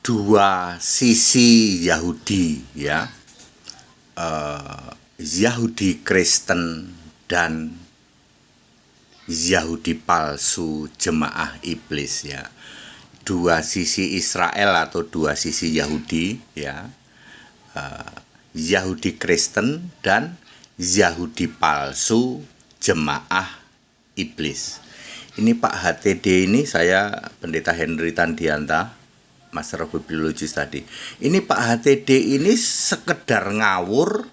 dua sisi Yahudi ya, Yahudi Kristen dan Yahudi palsu jemaah iblis ya. Dua sisi Israel atau dua sisi Yahudi ya, Yahudi Kristen dan Yahudi palsu jemaah iblis. Ini Pak HTD ini, saya Pendeta Henry Tandianta, Master of Bibliologis tadi. Ini Pak HTD ini sekedar ngawur,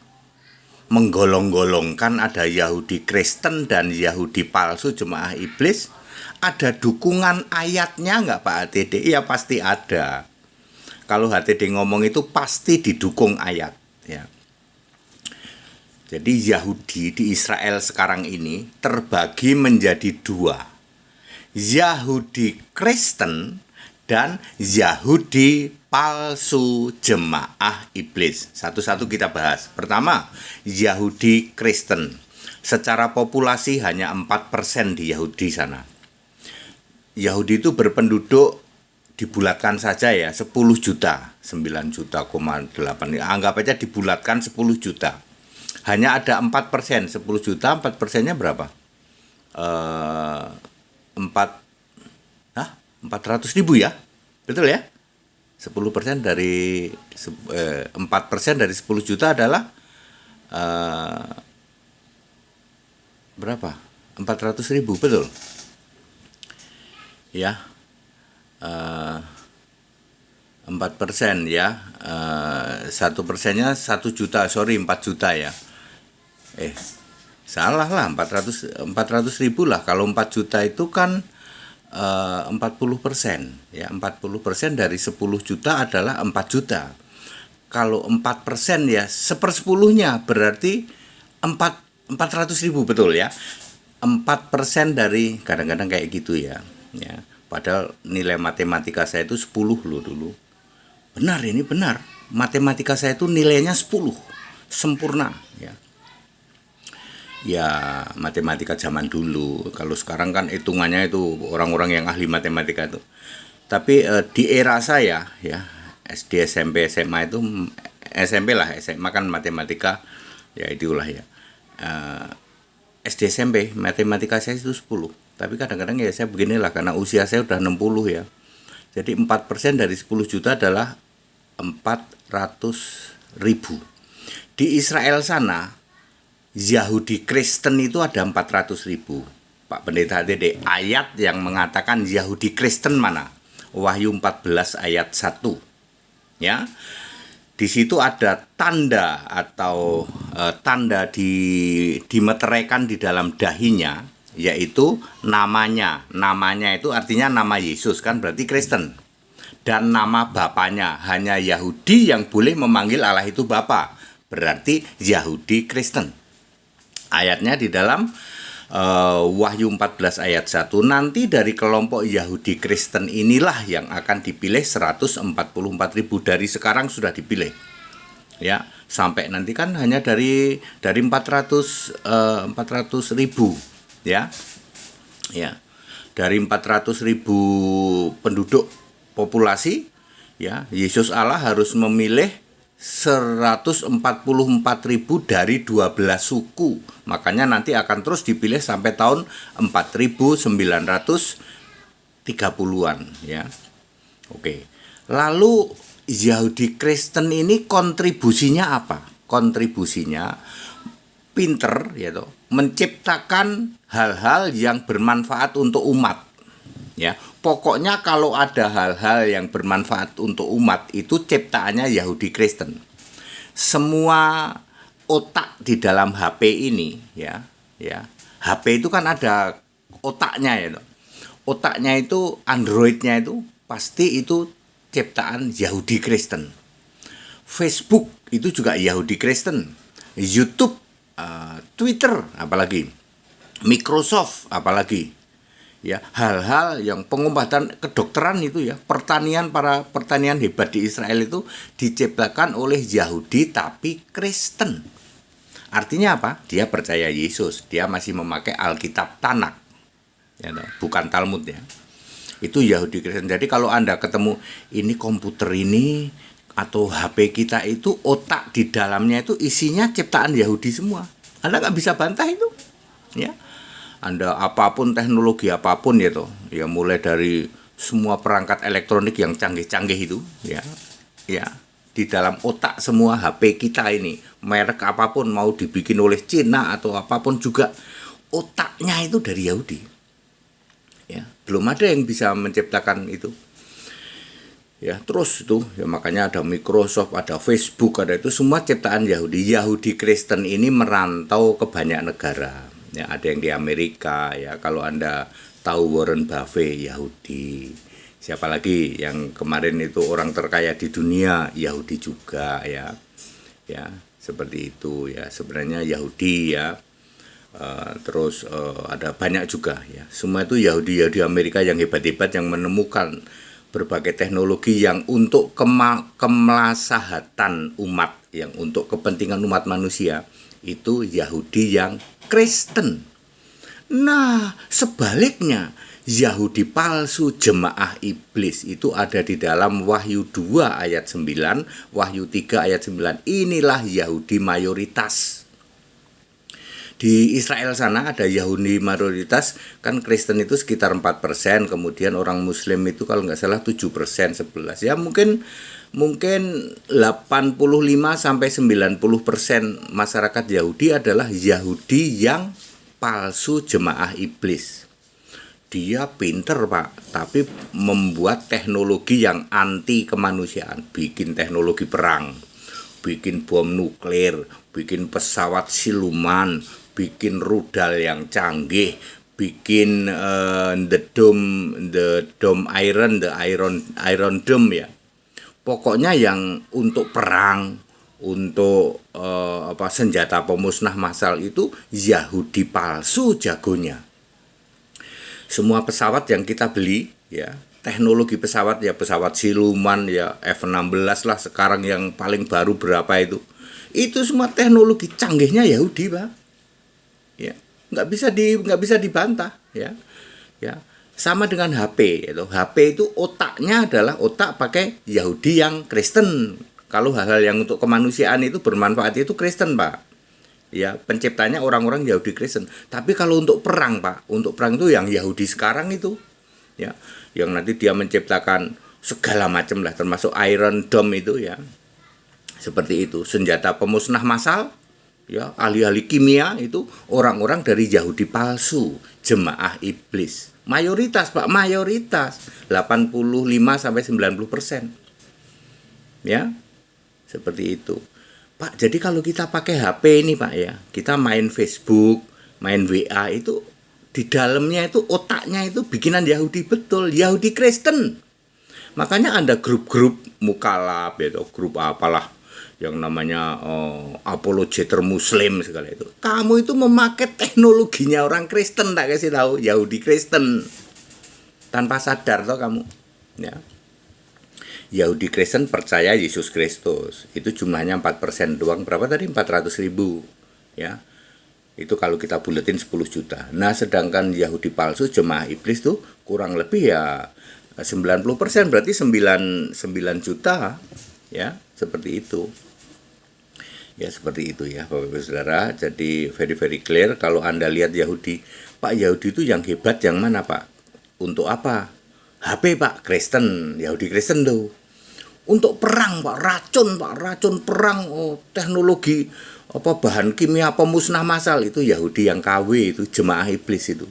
menggolong-golongkan ada Yahudi Kristen dan Yahudi palsu jemaah iblis. Ada dukungan ayatnya nggak Pak HTD? Iya pasti ada. Kalau HTD ngomong itu pasti didukung ayat ya. Jadi Yahudi di Israel sekarang ini terbagi menjadi dua, Yahudi Kristen dan Yahudi palsu jemaah iblis. Satu-satu kita bahas. Pertama, Yahudi Kristen. Secara populasi hanya 4% di Yahudi sana. Yahudi itu berpenduduk, dibulatkan saja ya, 10 juta, 9 juta,8. Anggap aja dibulatkan 10 juta. Hanya ada 4%, 10 juta, 4%-nya berapa? 400 ribu ya? Betul ya? 10% dari 4% dari 10 juta adalah berapa? 400 ribu, betul? Ya, 4% ya, 1%-nya 1 juta, 4 juta ya. Salah lah, 400 ribu lah. Kalau 4 juta itu kan 40% ya, 40% dari 10 juta adalah 4 juta. Kalau 4% ya 1/10-nya berarti 400 ribu, betul ya. 4% dari, kadang-kadang kayak gitu ya. Ya, padahal nilai matematika saya itu 10 loh dulu. Benar, ini benar. Matematika saya itu nilainya 10, sempurna ya. Ya, matematika zaman dulu. Kalau sekarang kan hitungannya itu orang-orang yang ahli matematika itu. Tapi di era saya ya, SD, SMP, SMA itu, SMP lah, SMA kan matematika ya itulah ya. SD, SMP matematika saya itu 10. Tapi kadang-kadang ya saya beginilah, karena usia saya udah 60 ya. Jadi 4% dari 10 juta adalah 400 ribu. Di Israel sana, Yahudi Kristen itu ada 400 ribu. Pak Pendeta HTD, ayat yang mengatakan Yahudi Kristen mana? Wahyu 14 ayat 1. Ya. Di situ ada tanda atau tanda dimeteraikan di dalam dahinya, yaitu namanya itu artinya nama Yesus kan, berarti Kristen, dan nama bapaknya. Hanya Yahudi yang boleh memanggil Allah itu Bapa, berarti Yahudi Kristen. Ayatnya di dalam Wahyu 14 ayat 1, nanti dari kelompok Yahudi Kristen inilah yang akan dipilih 144 ribu. Dari sekarang sudah dipilih ya, sampai nanti kan hanya dari 400 ribu ya, dari 400 ribu penduduk populasi ya, Yesus Allah harus memilih 144 ribu dari 12 suku. Makanya nanti akan terus dipilih sampai tahun 4930-an ya. Oke. Lalu Yahudi Kristen ini kontribusinya apa? Kontribusinya pinter ya toh, menciptakan hal-hal yang bermanfaat untuk umat ya. Pokoknya kalau ada hal-hal yang bermanfaat untuk umat itu ciptaannya Yahudi Kristen. Semua otak di dalam HP ini ya, HP itu kan ada otaknya ya toh. Otaknya itu, Androidnya itu pasti itu ciptaan Yahudi Kristen. Facebook itu juga Yahudi Kristen. YouTube, Twitter, apalagi Microsoft, apalagi ya, hal-hal yang pengobatan kedokteran itu ya, para pertanian hebat di Israel itu diciptakan oleh Yahudi tapi Kristen. Artinya apa? Dia percaya Yesus, dia masih memakai Alkitab Tanakh ya, bukan Talmud ya. Itu Yahudi Kristen. Jadi kalau Anda ketemu ini komputer ini atau HP kita itu otak di dalamnya itu isinya ciptaan Yahudi semua. Anda nggak bisa bantah itu. Ya. Anda apapun teknologi apapun ya toh. Ya mulai dari semua perangkat elektronik yang canggih-canggih itu ya. Ya. Di dalam otak semua HP kita ini, merek apapun mau dibikin oleh Cina atau apapun juga otaknya itu dari Yahudi. Ya, belum ada yang bisa menciptakan itu. Ya, terus itu ya makanya ada Microsoft, ada Facebook, ada itu semua ciptaan Yahudi. Yahudi Kristen ini merantau ke banyak negara. Ya, ada yang di Amerika ya. Kalau Anda tahu Warren Buffett Yahudi. Siapa lagi yang kemarin itu orang terkaya di dunia Yahudi juga ya. Ya, seperti itu ya. Sebenarnya Yahudi ya. Terus ada banyak juga ya, semua itu Yahudi Amerika yang hebat-hebat yang menemukan berbagai teknologi yang untuk kemaslahatan umat, yang untuk kepentingan umat manusia, itu Yahudi yang Kristen. Nah sebaliknya Yahudi palsu, jemaah iblis itu ada di dalam Wahyu 2 ayat 9, Wahyu 3 ayat 9. Inilah Yahudi mayoritas. Di Israel sana ada Yahudi mayoritas, kan Kristen itu sekitar 4%, kemudian orang Muslim itu kalau nggak salah 7%, 11. Ya mungkin 85 sampai 90% masyarakat Yahudi adalah Yahudi yang palsu, jemaah iblis. Dia pinter Pak, tapi membuat teknologi yang anti kemanusiaan, bikin teknologi perang, bikin bom nuklir, bikin pesawat siluman, bikin rudal yang canggih, bikin the iron dome ya. Pokoknya yang untuk perang, untuk senjata pemusnah massal itu Yahudi palsu jagonya. Semua pesawat yang kita beli ya, teknologi pesawat ya, pesawat siluman ya, F-16 lah sekarang yang paling baru berapa itu semua teknologi canggihnya Yahudi Pak. Ya, nggak bisa dibantah ya. Ya, sama dengan HP itu. HP itu otaknya adalah otak pakai Yahudi yang Kristen. Kalau hal-hal yang untuk kemanusiaan itu bermanfaat itu Kristen Pak. Ya, penciptanya orang-orang Yahudi Kristen. Tapi kalau untuk perang Pak, untuk perang itu yang Yahudi sekarang itu ya, yang nanti dia menciptakan segala macam lah, termasuk Iron Dome itu ya, seperti itu, senjata pemusnah massal ya, ahli-ahli kimia itu orang-orang dari Yahudi palsu, jemaah iblis. Mayoritas Pak, mayoritas 85 sampai 90%. Ya, seperti itu Pak. Jadi kalau kita pakai HP ini Pak ya, kita main Facebook, main WA itu di dalamnya itu otaknya itu bikinan Yahudi betul, Yahudi Kristen. Makanya ada grup-grup mukalab ya, grup apalah yang namanya apologeter Muslim segala itu. Kamu itu memakai teknologinya orang Kristen, tak kasih tahu, Yahudi Kristen. Tanpa sadar toh kamu. Ya. Yahudi Kristen percaya Yesus Kristus. Itu jumlahnya 4% doang. Berapa tadi? 400.000. Ya. Itu kalau kita buletin 10 juta. Nah, sedangkan Yahudi palsu, jemaah iblis tuh kurang lebih ya 90%, berarti 9 juta. Ya, seperti itu. Ya, seperti itu ya, Bapak-Ibu Saudara. Jadi very clear kalau Anda lihat Yahudi, Pak, Yahudi itu yang hebat yang mana, Pak? Untuk apa? HP, Pak, Kristen, Yahudi Kristen tuh. Untuk perang Pak, racun perang, teknologi bahan kimia pemusnah massal itu Yahudi yang KW, itu jemaah iblis itu.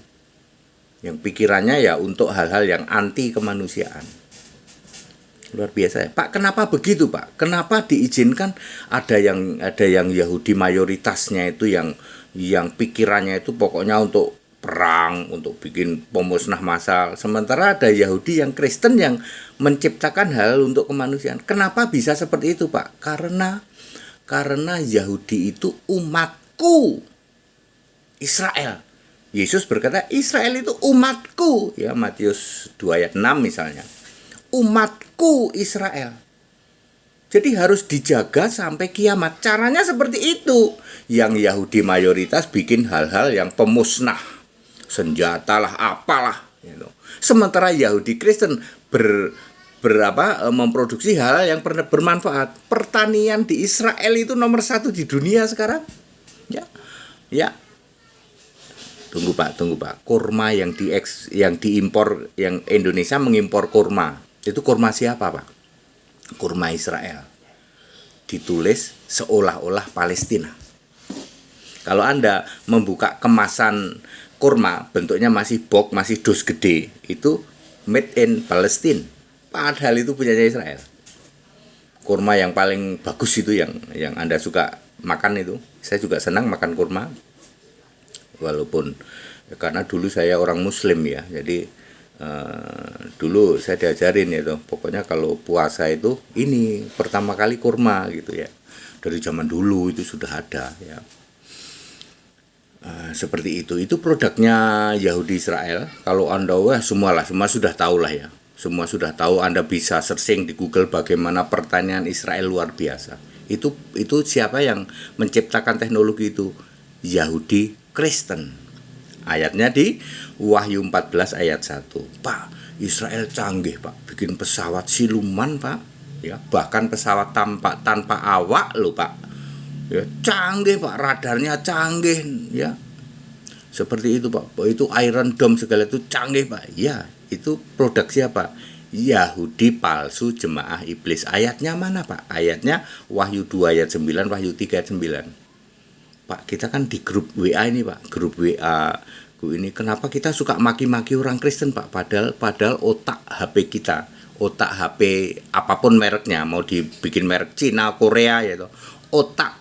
Yang pikirannya ya untuk hal-hal yang anti kemanusiaan. Luar biasa ya. Pak, kenapa begitu Pak? Kenapa diizinkan ada yang Yahudi mayoritasnya itu yang pikirannya itu pokoknya untuk perang, untuk bikin pemusnah massal, sementara ada Yahudi yang Kristen yang menciptakan hal untuk kemanusiaan. Kenapa bisa seperti itu Pak? Karena Yahudi itu umatku, Israel. Yesus berkata Israel itu umatku ya, Matius 2 ayat 6 misalnya, umatku Israel. Jadi harus dijaga sampai kiamat. Caranya seperti itu. Yang Yahudi mayoritas bikin hal-hal yang pemusnah, senjata lah, apalah gitu. Sementara Yahudi Kristen memproduksi hal yang bermanfaat. Pertanian di Israel itu nomor 1 di dunia sekarang. Ya, ya. Tunggu Pak. Kurma yang diimpor, yang Indonesia mengimpor kurma. Itu kurma siapa Pak? Kurma Israel. Ditulis seolah-olah Palestina. Kalau Anda membuka kemasan kurma, bentuknya masih box, masih dus gede, itu made in Palestine. Padahal itu punyanya Israel. Kurma yang paling bagus itu yang Anda suka makan itu. Saya juga senang makan kurma. Walaupun karena dulu saya orang Muslim ya, jadi dulu saya diajarin itu, pokoknya kalau puasa itu ini pertama kali kurma gitu ya. Dari zaman dulu itu sudah ada ya. Seperti itu produknya Yahudi Israel. Kalau Anda semua sudah tahu lah ya. Semua sudah tahu, Anda bisa searching di Google bagaimana pertanian Israel luar biasa. Itu siapa yang menciptakan teknologi itu? Yahudi Kristen. Ayatnya di Wahyu 14 ayat 1. Pak, Israel canggih Pak, bikin pesawat siluman Pak. Ya, bahkan pesawat tanpa awak loh Pak. Ya, canggih Pak, radarnya canggih ya. Seperti itu Pak. Itu Iron Dome segala itu canggih Pak. Ya, itu produk siapa? Yahudi palsu jemaah iblis. Ayatnya mana Pak? Ayatnya Wahyu 2 ayat 9, Wahyu 3 ayat 9. Pak, kita kan di grup WA ini Pak. Grup WA ini kenapa kita suka maki-maki orang Kristen Pak? Padahal otak HP kita, otak HP apapun mereknya, mau dibikin merek Cina, Korea ya toh.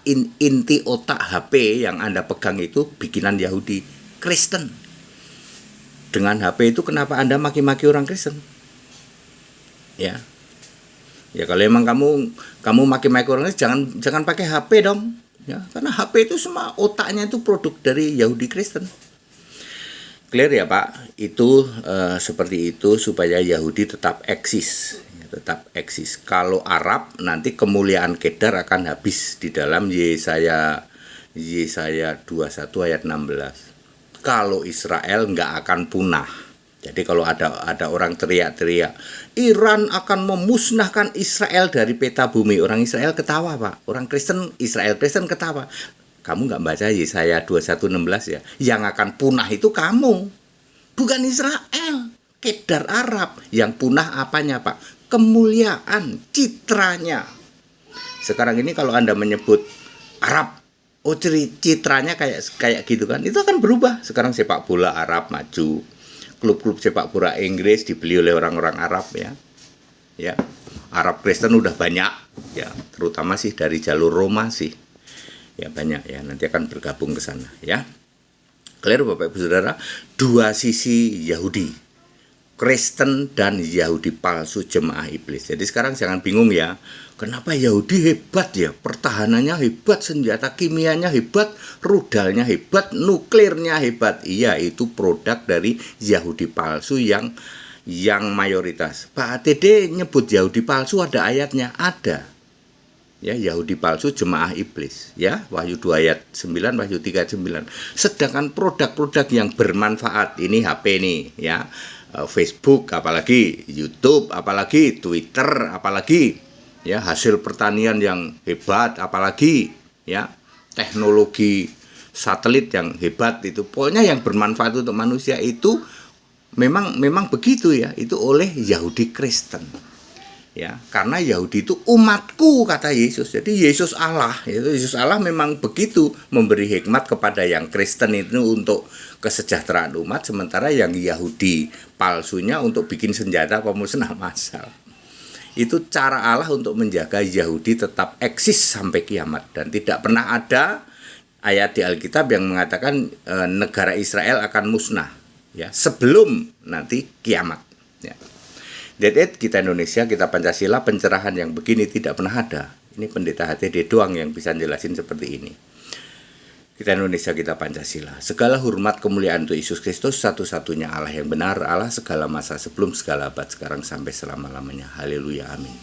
Inti otak HP yang Anda pegang itu bikinan Yahudi Kristen. Dengan HP itu kenapa Anda maki-maki orang Kristen? Ya, kalau emang kamu maki-maki orang Kristen, jangan pakai HP dong. Ya, karena HP itu semua otaknya itu produk dari Yahudi Kristen. Clear ya Pak? Itu seperti itu supaya Yahudi tetap eksis. Kalau Arab nanti kemuliaan Kedar akan habis di dalam Yesaya 21 ayat 16. Kalau Israel nggak akan punah. Jadi kalau ada orang teriak-teriak, Iran akan memusnahkan Israel dari peta bumi, orang Israel ketawa Pak. Orang Kristen, Israel Kristen ketawa. Kamu nggak baca Yesaya 21:16 ya? Yang akan punah itu kamu, bukan Israel. Kedar Arab. Yang punah apanya Pak? Kemuliaan, citranya. Sekarang ini kalau Anda menyebut Arab, citranya kayak gitu kan, itu akan berubah. Sekarang sepak bola Arab maju, klub-klub sepak bola Inggris dibeli oleh orang-orang Arab ya. Arab Kristen udah banyak ya, terutama sih dari jalur Roma sih ya, banyak ya, nanti akan bergabung ke sana ya. Clear Bapak Ibu Saudara? Dua sisi Yahudi Kristen dan Yahudi palsu jemaah iblis. Jadi sekarang jangan bingung ya, kenapa Yahudi hebat ya, pertahanannya hebat, senjata kimianya hebat, rudalnya hebat, nuklirnya hebat. Iya, itu produk dari Yahudi palsu yang mayoritas. Pak ATD nyebut Yahudi palsu, ada ayatnya? Ada. Ya, Yahudi palsu jemaah iblis ya, Wahyu 2 ayat 9, Wahyu 3 ayat 9. Sedangkan produk-produk yang bermanfaat, ini HP nih ya, Facebook, apalagi YouTube, apalagi Twitter, apalagi ya hasil pertanian yang hebat, apalagi ya teknologi satelit yang hebat, itu pokoknya yang bermanfaat untuk manusia itu memang begitu ya, itu oleh Yahudi Kristen ya, karena Yahudi itu umatku kata Yesus. Jadi Yesus Allah memang begitu memberi hikmat kepada yang Kristen itu untuk kesejahteraan umat, sementara yang Yahudi palsunya untuk bikin senjata pemusnah massal. Itu cara Allah untuk menjaga Yahudi tetap eksis sampai kiamat, dan tidak pernah ada ayat di Alkitab yang mengatakan negara Israel akan musnah ya sebelum nanti kiamat ya. Kita Indonesia, kita Pancasila, pencerahan yang begini tidak pernah ada. Ini pendeta HTD doang yang bisa jelasin seperti ini. Kita Indonesia, kita Pancasila. Segala hormat kemuliaan untuk Yesus Kristus, satu-satunya Allah yang benar, Allah segala masa sebelum segala abad, sekarang sampai selama-lamanya. Haleluya, amin.